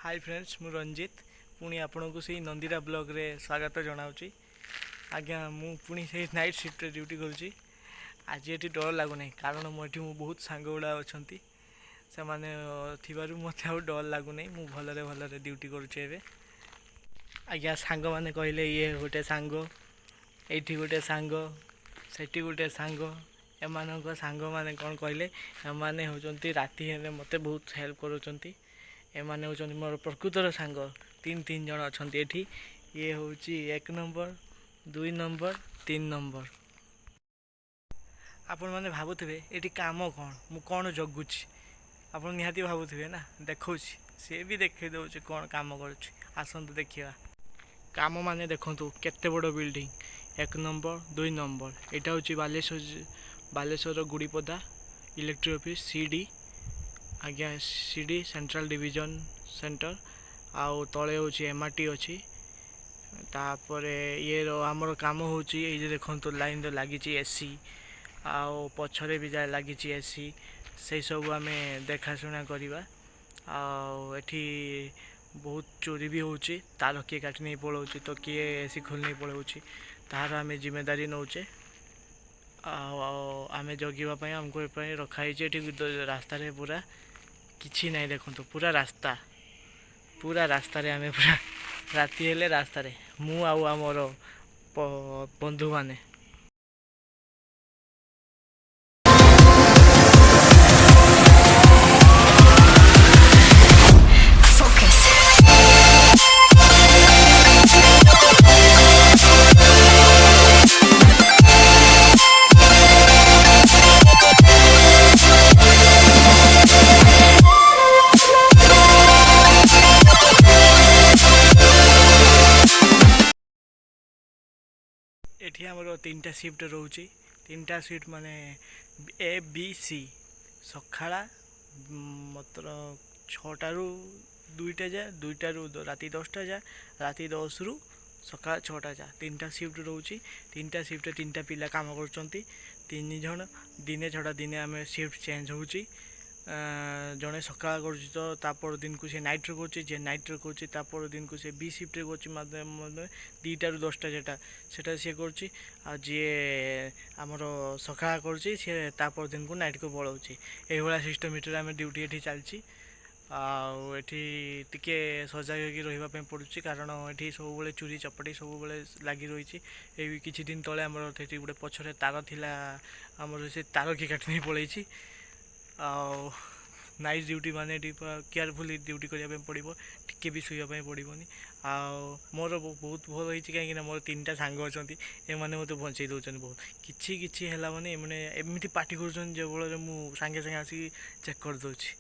Hi friends मु रंजित पुणी आपन को से नंदीरा ब्लॉग रे स्वागत जनावि आज्ञा मु पुणी से नाइट शिफ्ट रे ड्यूटी करुँची। आज ये डर लगुना कारण मोटी मो बहुत सांग गुड़ा अच्छा से मैंने मत डर लगुना मु भलरे भलरे ड्यूटी करुचे एबे। आज्ञा सांग मैंने कहले ये गोटे सांग एठी गोटे सांग सेठी गोटे सांग एमान सांग मैंने कौन कहले एमाने होचंती राति हेले मते बहुत हेल्प करूचंती। एमाने होचंती मोर प्रकृतर सांग तीन जन अच्छा एठी। ये हूँ 1 नंबर 2 नंबर 3 नंबर। आपण मैंने भावुवे ये कम कौन मु कौन जगुची आप निहाती भावुवे ना देखा सी भी देखे दौर कौन कम करसतु देखा कम माने देखु केते बड़ बिल्डिंग 1 नंबर 2 नंबर यहाँ हूँ बालेश्वर गुड़ीपदा इलेक्ट्रिक ऑफिस सीडी आज्ञा सीडी सेंट्रल डिवीजन सेंटर आउ तले हूँ एमआरटी अच्छी तापर ये आमर कम हो देखो लाइन तो लगी एसी आउ पछरे भी जाए लगी एसी से सब आम देखाशुना करवा आठी बहुत चोरी भी होची तार किए काटी नहीं पलाऊँ तो किए एसी खोल नहीं पलाऊँ तार आम जिम्मेदारी नौचे आम जगवाई आमको रखाई रास्ता पूरा किसी ना देखो पूरा रास्ता आम पूरा राति हेले रास्ता मु आमर बंधु माने एठी हमरो 3टा शिफ्ट रोचे 3टा शिफ्ट माने ए बी सी सखाला मतलब 6टा रु 2टा जाए 2टा रु राति 10टा जाए राति 10 रु सका 6टा जाए 3टा शिफ्ट रोचे 3टा शिफ्ट 3टा पिला काम करचंती 3 जन दिने छड़ा दिने आम शिफ्ट चेंज होची जड़े सका कर दिन को सी नाइट कर नाइट कर दिन को सी बी शिफ्ट कर 2टा रु 10टा जेटा सेटा सी करमर सका कर दिन को नाइट को पलाऊँ ये सिस्टमेटिक आम ड्यूटी ये चलती टिके सजग होकर पड़ुची कारण ये सब चोरी चपटी सब लगी रही है। किसी दिन तले आम गोटे पछरे तार थिला आमर से तार किए काटी नहीं पलैची नाइट ड्यूटी माने केयरफुली ड्यूटी करने पड़ो टिके भी शुवाई पड़ोनी मोर बहुत भल होती कहीं मोर 3टा सांग अच्छा ये मत बचे दौरान बहुत किसी है माने एमती पार्टी कर जो बल मुझे सागे सागे आसिक चेक कर दूसरी